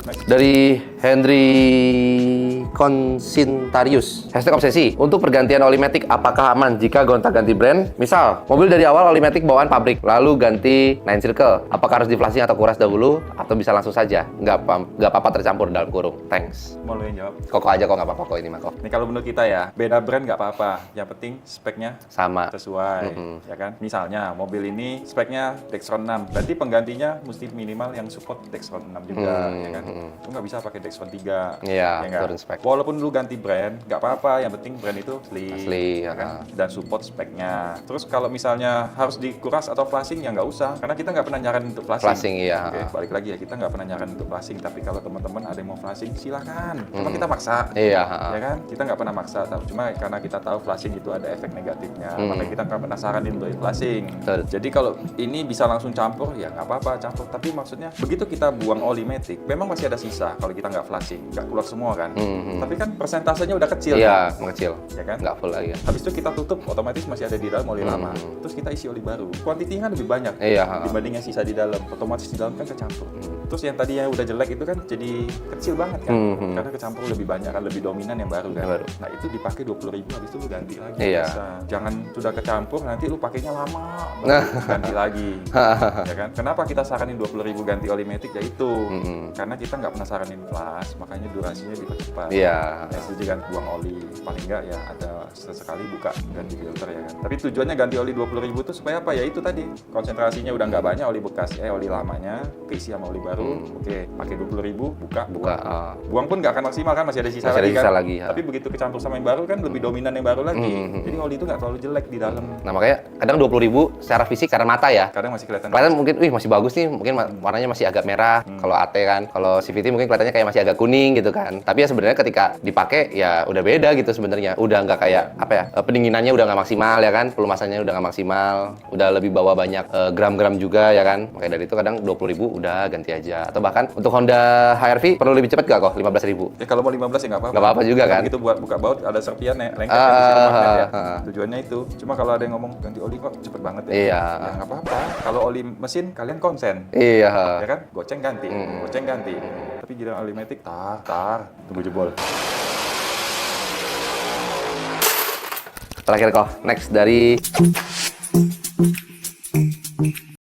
Dari Henry Consintarius, #obsesi. Untuk pergantian oli matic, apakah aman jika gonta-ganti brand? Misal, mobil dari awal oli matic bawaan pabrik, lalu ganti 9 Circle. Apakah harus di-flashing atau kuras dahulu? Atau bisa langsung saja? Nggak apa-apa tercampur dalam kurung. Thanks. Mau lu yang jawab? Koko aja kok, nggak apa-apa kok ini mah kok. Ini kalau menurut kita ya, beda brand nggak apa-apa. Yang penting speknya Sama. sesuai, ya kan? Misalnya mobil ini speknya Dexron 6, berarti penggantinya mesti minimal yang support Dexron 6 juga, ya kan? Lu nggak bisa pakai Dexron 3. Iya, ya nggak? turun spek. Walaupun lu ganti brand, nggak apa-apa. Yang penting brand itu Asli, ya kan? Dan support speknya. Terus kalau misalnya harus dikuras atau flashing ya nggak usah, karena kita nggak pernah nyaranin untuk flashing. Flashing, iya. Oke, balik lagi ya, kita nggak pernah nyaranin untuk flashing. Tapi kalau teman-teman ada yang mau flashing, silakan. Cuma kita maksa. Iya. Ya kan? Kita nggak pernah maksa, cuma karena kita tahu flashing itu ada efek negatifnya, makanya kita nggak pernah saranin untuk flashing. Betul. Jadi kalau ini bisa langsung campur, ya nggak apa-apa campur. Tapi maksudnya begitu kita buang oli matic, memang masih ada sisa kalau kita nggak flashing, nggak keluar semua kan. Tapi kan persentasenya udah kecil. Iya, mengecil. Ya kan? Nggak full lagi. Habis itu kita tutup, otomatis masih ada di dalam oli lama. Terus kita isi oli baru. Kuantitinya kan lebih banyak Iya. dibanding yang sisa di dalam. Otomatis di dalam kan kecampur. Terus yang tadinya udah jelek itu kan jadi kecil banget kan. Karena kecampur lebih banyak kan, lebih dominan yang baru kan. Baru. Nah itu dipakai 20.000, habis itu lu ganti lagi. Iya. Bisa. Jangan sudah kecampur nanti lu pakainya lama ganti lagi. Ya kan? Kenapa kita saranin 20.000 ganti oli matic? Ya itu. Karena kita nggak pernah saranin flash, makanya durasinya dipercepat. Iya. Ya setuju kan, buang oli paling nggak ya ada sesekali buka ganti filter ya kan. Tapi tujuannya ganti oli 20.000 itu supaya apa? Ya itu tadi, konsentrasinya udah nggak banyak oli bekas, oli lamanya keisi sama oli baru. Oke, pakai 20.000 buka. Buang pun nggak akan maksimal kan, masih ada sisa Masih ada lagi sisa kan. lagi, ya. Tapi begitu kecampur sama yang baru kan lebih dominan yang baru lagi. Jadi oli itu nggak terlalu jelek di dalam. Nah makanya kadang 20.000 secara fisik, secara mata ya. Kadang masih kelihatan. Kelihatan mungkin, wih masih bagus nih, mungkin warnanya masih agak merah. Kalau AT kan, kalau CVT mungkin kelihatannya kayak masih agak kuning gitu kan. Tapi ya sebenarnya ketika dipakai ya udah beda gitu sebenarnya. Udah nggak kayak apa ya, pendinginannya udah nggak maksimal ya kan, pelumasannya udah nggak maksimal, udah lebih bawa banyak gram-gram juga ya kan. Makanya dari itu kadang 20.000 udah ganti aja. Atau bahkan untuk Honda HR-V perlu lebih cepat nggak kok, 15.000? Ya kalau mau 15 ya nggak apa-apa. Nggak apa-apa juga kan. Begitu buat buka baut ada serpian lengket di magnet ya. Tujuannya itu. Cuma kalau ada yang ngomong ganti oli kok cepet banget ya. Iya. Ya nggak apa-apa. Kalau oli mesin kalian konsen. Iya. Ya kan? Goceng ganti. Goceng ganti. Tapi giliran oli matic tar tunggu jebol. Terakhir kok, next dari